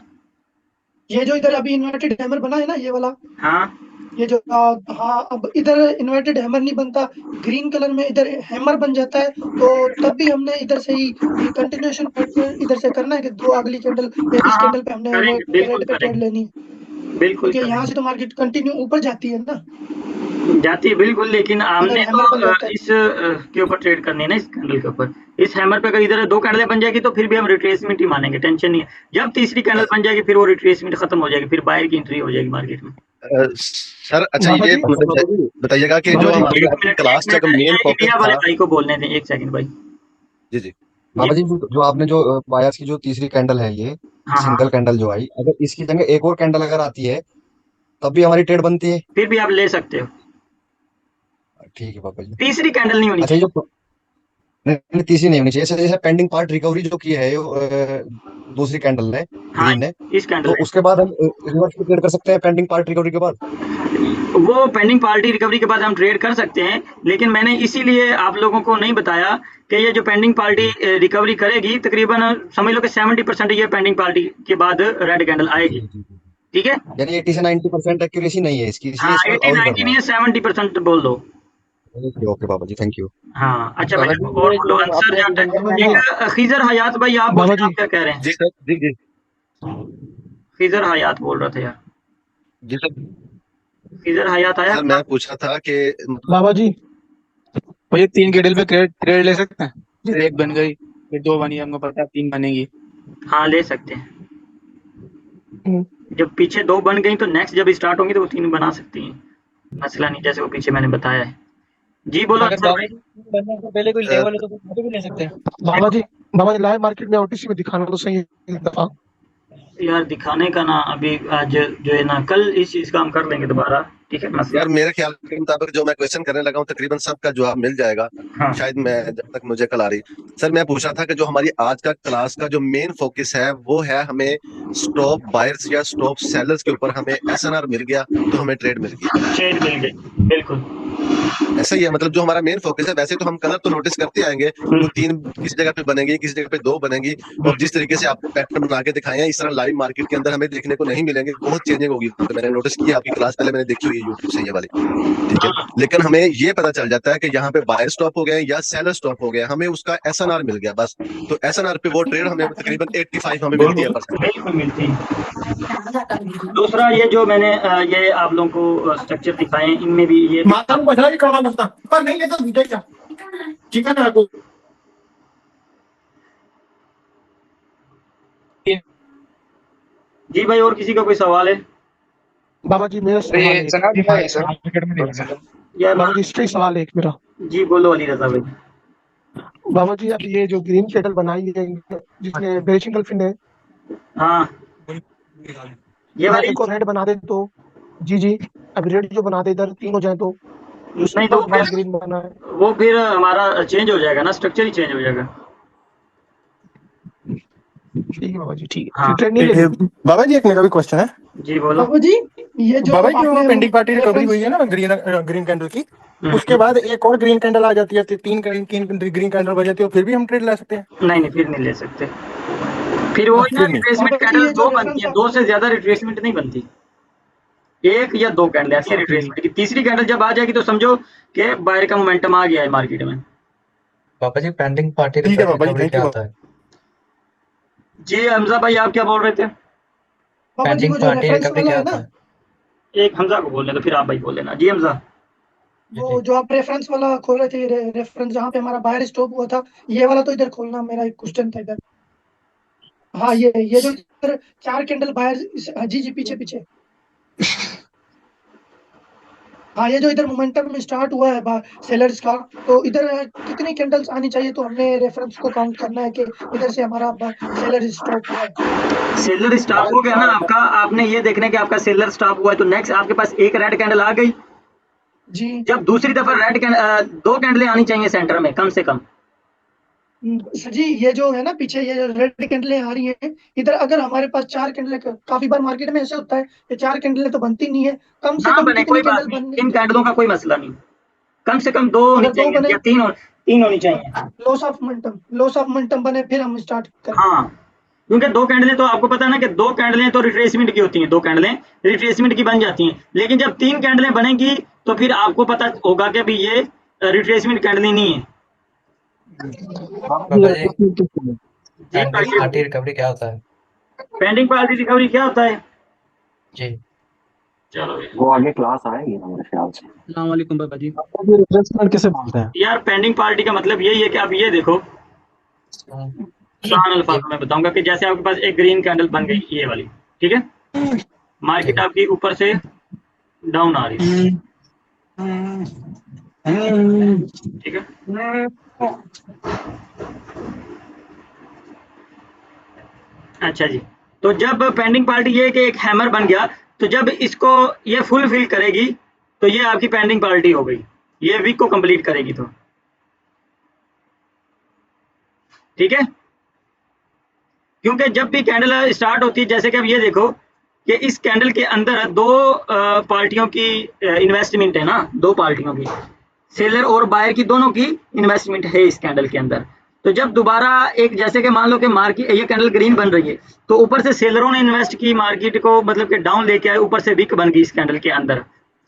Speaker 4: ये जो इधर अभी इन्वर्टेड हैमर बना है ना, ये वाला,
Speaker 1: हाँ,
Speaker 4: ये जो हाँ, अब इधर इन्वर्टेड हैमर नहीं बनता, ग्रीन कलर में इधर हैमर बन जाता है, तो तब भी हमने इधर से ही कंटिन्यूएशन पैटर्न इधर से करना है कि 2 अगली कैंडल या
Speaker 1: हाँ
Speaker 4: इस
Speaker 1: हाँ,
Speaker 4: कैंडल पे हमने वो
Speaker 1: करेंगे, बिल्कुल
Speaker 4: रेड पे ट्रेड
Speaker 1: करेंगे,
Speaker 4: लेनी है,
Speaker 1: बिल्कुल
Speaker 4: क्योंकि यहाँ
Speaker 1: करेंगे,
Speaker 4: से तो मार्केट कंटिन्यू ऊपर जाती है ना,
Speaker 1: जाती है बिल्कुल, लेकिन
Speaker 4: अगर
Speaker 1: हमने तो
Speaker 4: हैमर बन जाता है।
Speaker 1: इस के ऊपर ट्रेड करनी है ना, इस कैंडल के ऊपर, इस हैमर पे अगर इधर 2 कैंडलें बन जाएगी तो फिर भी हम रिट्रेसमेंट ही मानेंगे, टेंशन नहीं है, जब तीसरी कैंडल बन जाएगी फिर वो रिट्रेसमेंट खत्म हो जाएगी, फिर बायर की एंट्री हो जाएगी मार्केट में।
Speaker 2: सर अच्छा,
Speaker 4: बाबा
Speaker 2: ये
Speaker 4: जी
Speaker 2: मतलब बताइएगा कि जो
Speaker 4: बाबा जी
Speaker 2: हमारी
Speaker 1: एक मिनट,
Speaker 2: क्लास का मेन फोकस
Speaker 1: इंडिया वाले
Speaker 2: था।
Speaker 1: भाई को बोलने दें, एक सेकंड भाई।
Speaker 2: जी जी।
Speaker 1: जी,
Speaker 7: बाबा जी जो आपने जो बायर्स की जो तीसरी कैंडल है, ये
Speaker 1: हाँ हाँ,
Speaker 7: सिंगल कैंडल जो आई, अगर इसकी जगह एक और कैंडल अगर आती है तब भी हमारी ट्रेड बनती है?
Speaker 1: फिर भी आप ले सकते हो,
Speaker 7: ठीक है बाबा जी।
Speaker 1: तीसरी कैंडल नहीं होनी
Speaker 7: अच्छा ये
Speaker 1: चाहिए।
Speaker 7: जो नहीं, तीसरी नहीं होनी चाहिए। जैसे पेंडिंग पार्ट रिकवरी जो की है दूसरी कैंडल ने,
Speaker 1: हाँ,
Speaker 7: ग्रीन ने,
Speaker 1: इस कैंडल
Speaker 7: तो
Speaker 1: में
Speaker 7: उसके बाद हम रिवर्स ट्रेड कर सकते हैं पेंडिंग पार्ट रिकवरी के बाद।
Speaker 1: वो पेंडिंग पार्टी रिकवरी के बाद हम ट्रेड कर सकते हैं, लेकिन मैंने इसीलिए आप लोगों को नहीं बताया कि ये जो पेंडिंग पार्टी रिकवरी करेगी तकरीबन समझ लो कि 70% ये पेंडिंग पार्टी के बाद रेड कैंडल आएगी।
Speaker 7: जी जी जी।
Speaker 1: ठीक है,
Speaker 7: यानी 80 से 90% एक्यूरेसी नहीं है इसकी, इसलिए
Speaker 1: हाँ
Speaker 7: इसको
Speaker 1: 80
Speaker 7: अवॉइड
Speaker 1: 90
Speaker 7: करना
Speaker 1: नहीं
Speaker 7: है।
Speaker 1: है, 70% बोल दो।
Speaker 7: ओके ओके बाबा जी, थैंक यू।
Speaker 1: हाँ अच्छा भाई,
Speaker 6: बाबा जी
Speaker 1: और
Speaker 6: ये
Speaker 1: बोलो
Speaker 6: जो
Speaker 1: आंसर
Speaker 6: आपने
Speaker 1: जहाँ
Speaker 6: अभी
Speaker 1: तक
Speaker 6: बताया
Speaker 4: जी
Speaker 6: ना,
Speaker 1: एक खीजर हयात भाई आप बोल
Speaker 4: बाबा
Speaker 1: रहे हैं,
Speaker 4: जी
Speaker 1: आप क्या कह रहे हैं?
Speaker 2: जी सर, जी जी
Speaker 1: खीजर हयात बोल रहा था यार,
Speaker 2: जी सर।
Speaker 1: खीजर हयात आया
Speaker 2: सर
Speaker 1: क्या?
Speaker 2: मैं पूछ रहा था कि मतलब
Speaker 4: बाबा जी
Speaker 6: वो ये 3 कैंडल पे ट्रेड ले सकते हैं। जैसे एक बन गई, फिर 2 बनी, हमको पता है 3 बनेगी।
Speaker 1: हाँ ले सकते हैं, जब पीछे 2 बन गई तो नेक्स्ट जब स्टार्ट होंगी तो वो 3 बना सकती हैं, मसला नहीं, जैसे वो पीछे मैंने बताया है। जी बोलो
Speaker 6: अगर
Speaker 1: अंसर
Speaker 6: बाबा
Speaker 1: भाई।
Speaker 6: जी 3 बनने से पहले कोई लेवल हो तो फिर वहाँ पे भी ले सकते हैं।
Speaker 4: बाबा जी बाबा जी लाइव मार्केट में ओटीसी में दिखाना तो सही है एक दफा।
Speaker 1: यार दिखाने का ना अभी आज जो है ना, कल इस चीज़ का हम कर लेंगे दोबारा, ठीक है मसला।
Speaker 2: यार मेरे ख्याल के मुताबिक जो मैं क्वेश्चन करने लगा हूँ तकरीबन सबका जवाब मिल जाएगा,
Speaker 1: हाँ
Speaker 2: शायद मैं जब तक मुझे कल आ रही। सर मैं पूछ रहा था कि जो हमारी आज का क्लास का जो मेन फोकस है वो है हमें स्टॉप बायर्स या स्टॉप सेलर्स के ऊपर हमें एसएनआर मिल गया तो हमें ट्रेड मिल गई,
Speaker 1: ट्रेड मिल गई बिल्कुल।
Speaker 2: ऐसा ही है मतलब जो हमारा मेन फोकस है। वैसे तो हम कलर तो नोटिस करते आएंगे, वो 3 किसी जगह पे बनेंगी, किसी जगह पे 2 बनेंगी, और जिस तरीके से आपको पैटर्न बना के दिखाए हैं इस तरह लाइव मार्केट के अंदर हमें देखने को नहीं मिलेंगे, बहुत चेंजिंग होगी। तो मैंने नोटिस किया, आपकी क्लास पहले मैंने देखी हुई है यूट्यूब से ये वाली, ठीक है। लेकिन हमें ये पता चल जाता है कि यहाँ पे बायर स्टॉप हो गए या सेलर स्टॉप हो गया, हमें उसका एसएनआर मिल गया बस। तो एसएनआर पे वो ट्रेड हमें तकरीबन 85 हमें मिलती है परसेंट।
Speaker 1: बिल्कुल मिलती है। दूसरा ये जो मैंने ये आप लोगों को स्ट्रक्चर दिखाए हैं, इनमें भी ये
Speaker 4: माता को बछड़ा भी करवा लगता पर नहीं लेता दूध क्या चिकन है को।
Speaker 1: जी भाई, और किसी का कोई सवाल है?
Speaker 4: बाबा जी मेरा
Speaker 6: तो
Speaker 4: सवाल
Speaker 6: ये
Speaker 4: है
Speaker 6: सना
Speaker 4: एक।
Speaker 6: दिया है सर, मार्केट में नहीं है।
Speaker 1: यार
Speaker 4: बाबा जी स्ट्रेट सवाल है एक मेरा।
Speaker 1: जी बोलो अली रजा भाई।
Speaker 4: बाबा जी अब ये जो ग्रीन कैटल बनाई है जिसने बेरिशिंग गर्लफ्रेंड है,
Speaker 1: हाँ ये
Speaker 4: अगर
Speaker 1: वाली,
Speaker 4: एक और रेड बना दे तो। जी जी, अब रेड जो बना दे इधर 3 हो जाए तो
Speaker 1: नहीं तो
Speaker 4: उसके बाद ग्रीन बना है।
Speaker 1: वो फिर हमारा चेंज हो जाएगा ना, स्ट्रक्चर ही चेंज हो जाएगा।
Speaker 4: ठीक है बाबा जी, ठीक है,
Speaker 1: हाँ
Speaker 4: फिर ट्रेड नहीं लेनी।
Speaker 8: बाबा जी एक मेरा भी क्वेश्चन है।
Speaker 1: जी बोलो।
Speaker 4: बाबा जी ये जो
Speaker 8: बाबा जी जो
Speaker 4: आपने
Speaker 8: पेंडिंग पार्टी रिकवरी
Speaker 4: रेफरेंस
Speaker 8: हुई है ना ग्रीन ग्रीन कैंडल की, उसके
Speaker 1: हम्म,
Speaker 8: बाद एक और ग्रीन कैंडल आ जाती है, 3 ग्रीन कैंडल बच जाती है, फिर भी हम ट्रेड ले सकते हैं?
Speaker 1: नहीं नहीं फिर नहीं ले सकते, फिर वो ना
Speaker 8: फिर नहीं।
Speaker 1: रिट्रेसमेंट
Speaker 4: बाबा जी
Speaker 1: कैंडल
Speaker 4: ये जो
Speaker 1: 2 बनती
Speaker 4: रेफरेंस
Speaker 1: है, 2 से ज्यादा रिट्रेसमेंट नहीं बनती, 1 या 2 कैंडल ऐसी रिट्रेसमेंट की, तीसरी कैंडल जब आ जाएगी तो समझो कि बायर का मोमेंटम आ गया है मार्केट में।
Speaker 5: पापा जी पेंडिंग पार्टी
Speaker 8: ठीक है बाबा जी,
Speaker 5: रिकवरी
Speaker 8: थैंक
Speaker 5: क्या
Speaker 8: यू।
Speaker 5: होता है?
Speaker 1: जी हमजा भाई आप क्या बोल रहे थे?
Speaker 4: बाबा जी
Speaker 5: पेंडिंग
Speaker 4: वो जो
Speaker 5: पार्टी
Speaker 4: रेफरेंस
Speaker 5: रिकवरी
Speaker 4: वाला
Speaker 5: क्या
Speaker 4: है ना,
Speaker 5: होता है?
Speaker 1: एक हमजा को बोलने तो फिर आप भाई बोल लेना। जी हमजा।
Speaker 4: वो जो आप रेफरेंस वाला खोल रहे थे, रेफरेंस जहाँ पे हमारा बायर स्टॉप हुआ था, ये वाला तो इधर खोलना, मेरा एक क्वेश्चन था इधर। हाँ ये जो इधर 4 कैंडल बायर, जी जी पीछे पीछे, हाँ ये जो इधर मोमेंटम में स्टार्ट हुआ है सेलर्स का, तो इधर कितनी कैंडल्स आनी चाहिए तो हमने रेफरेंस को काउंट करना है कि इधर से हमारा सेलर स्टॉप हुआ है।
Speaker 1: सेलर स्टॉप हो गया ना आपका, आपने ये देखना है कि आपका सेलर स्टॉप हुआ है तो नेक्स्ट आपके पास एक रेड कैंडल आ गई,
Speaker 4: जी
Speaker 1: जब दूसरी दफा रेड कैंडल 2 कैंडलें आनी चाहिए सेंटर में कम से कम।
Speaker 4: सर जी ये जो है ना पीछे ये जो रेड कैंडलें आ रही हैं, इधर अगर हमारे पास 4 कैंडलें, काफी बार मार्केट में ऐसे होता है कि 4 कैंडलें तो बनती नहीं है, कम से
Speaker 1: ना
Speaker 4: कम
Speaker 1: बने
Speaker 4: कितनी
Speaker 1: कोई बात
Speaker 4: कैंडल
Speaker 1: नहीं,
Speaker 4: बननी
Speaker 1: इन कैंडलों का
Speaker 4: चाहिए?
Speaker 1: कोई मसला नहीं, कम से कम 2 होनी
Speaker 4: अगर 2
Speaker 1: चाहिए
Speaker 4: बने,
Speaker 1: या 3 होनी चाहिए।
Speaker 4: लॉस ऑफ मोमेंटम बने फिर हम स्टार्ट करें।
Speaker 1: हाँ क्योंकि 2 कैंडलें तो आपको पता है ना कि 2 कैंडलें तो रिट्रेसमेंट की होती हैं, 2 कैंडलें रिट्रेसमेंट की बन जाती हैं, लेकिन जब 3 कैंडलें बनेंगी तो फिर आपको पता होगा कि भाई ये रिट्रेसमेंट कैंडल नहीं है।
Speaker 5: पापा जी
Speaker 1: जी
Speaker 5: पेंडिंग
Speaker 1: आगे
Speaker 5: पार्टी रिकवरी क्या होता है?
Speaker 1: पेंडिंग पार्टी रिकवरी क्या होता है?
Speaker 5: जी
Speaker 1: चलो
Speaker 5: वो आगे क्लास आएगी ना मेरे ख्याल से।
Speaker 6: अस्सलाम वालेकुम बाबा जी।
Speaker 7: ये रिप्लेसमेंट किसे बोलते हैं?
Speaker 1: यार पेंडिंग पार्टी का मतलब यही है कि आप ये देखो, आसान अल्फाज
Speaker 5: एक
Speaker 1: में बताऊंगा कि जैसे आपके पास एक ग्रीन कैंडल बन गई ये वाली, ठीक है, मार्केट
Speaker 5: ठीक
Speaker 1: आपकी ऊपर से डाउन आ रही थी, ठीक है, अच्छा जी, तो जब पेंडिंग पार्टी ये कि एक हैमर बन गया, तो जब इसको ये फुलफिल करेगी तो ये आपकी पेंडिंग पार्टी हो गई, ये वीक को कंप्लीट करेगी। तो ठीक है, क्योंकि जब भी कैंडल स्टार्ट होती है, जैसे कि अब ये देखो कि इस कैंडल के अंदर दो पार्टियों की इन्वेस्टमेंट है ना, दो पार्टियों की, सेलर और बायर की दोनों की इन्वेस्टमेंट है इस कैंडल के अंदर। तो जब दोबारा एक, जैसे कि मान लो कि मार्केट, ये कैंडल ग्रीन बन रही है, तो ऊपर से सेलरों ने इन्वेस्ट की, मार्केट को मतलब कि डाउन लेके आए, ऊपर से विक बन गई इस कैंडल के अंदर।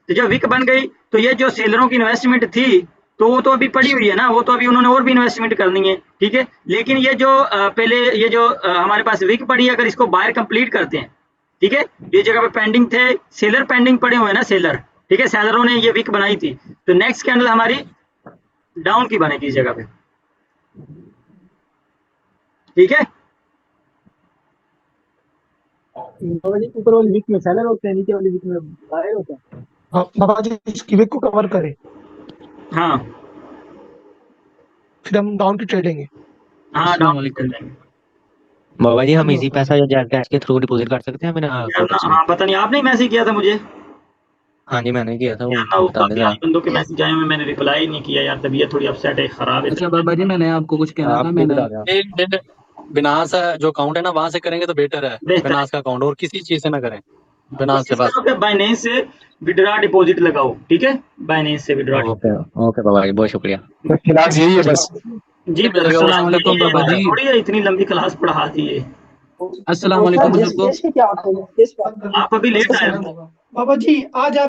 Speaker 1: तो जब विक बन गई तो ये जो सेलरों की इन्वेस्टमेंट थी तो वो तो अभी पड़ी हुई है ना, वो तो अभी उन्होंने और भी इन्वेस्टमेंट करनी है, ठीक है। लेकिन ये जो पहले ये जो हमारे पास विक पड़ी है, अगर इसको बायर कंप्लीट करते हैं, ठीक है, ये जगह पे पेंडिंग थे, सेलर पेंडिंग पड़े हुए हैं ना, सेलर, ठीक है, सेलरों ने ये विक बनाई थी, तो नेक्स्ट कैंडल हमारी डाउन की बनेगी इस जगह पे, ठीक है।
Speaker 6: ऊपर वाली वीक में सेलर होते हैं, नीचे वाली वीक में बायर होते हैं।
Speaker 8: हाँ बाबा जी, इसकी वीक को कवर करें,
Speaker 1: हाँ
Speaker 8: फिर हम डाउन की ट्रेड लेंगे।
Speaker 1: हाँ, डाउन कर देंगे
Speaker 9: बाबा जी हम इजी पैसा या जेड कैश के थ्रू डिपॉजिट कर सकते हैं बिना
Speaker 1: यार ना।
Speaker 9: कोटक्स में?
Speaker 1: हाँ, पता नहीं आपने मैसेज किया था मुझे
Speaker 9: हाँ जी मैंने किया था, वो
Speaker 1: यार ना, वो
Speaker 9: बता दें
Speaker 1: काफी
Speaker 9: जरा।
Speaker 1: बंदों के मैसेज आए हुए, मैंने रिप्लाई ही नहीं किया यार, तबीयत थोड़ी अपसेट है, खराब है।
Speaker 10: अच्छा बाबा जी, मैंने आपको कुछ कहना
Speaker 9: आप
Speaker 10: था।
Speaker 9: भी
Speaker 10: मैंने
Speaker 9: बता दें।
Speaker 10: बिनास जो अकाउंट है ना, वहां से करेंगे तो बेटर है,
Speaker 1: बेहतर
Speaker 10: बिनास का अकाउंट, और किसी चीज से ना करें, बिनास से बस।
Speaker 1: बाइनेंस से विड्रॉ डिपॉजिट लगाओ, ठीक है, बाइनेंस से विड्रॉ।
Speaker 9: ओके ओके बाबा जी, बहुत शुक्रिया।
Speaker 7: क्लास यही है बस।
Speaker 1: जी,
Speaker 10: अस्सलाम वालेकुम बाबा जी।
Speaker 1: थोड़ी है, इतनी लंबी क्लास पढ़ा दी है।
Speaker 10: अस्सलाम वालेकुम बुजुर्गों।
Speaker 1: आप अभी लेट आए हो।
Speaker 4: बाबा जी आज आप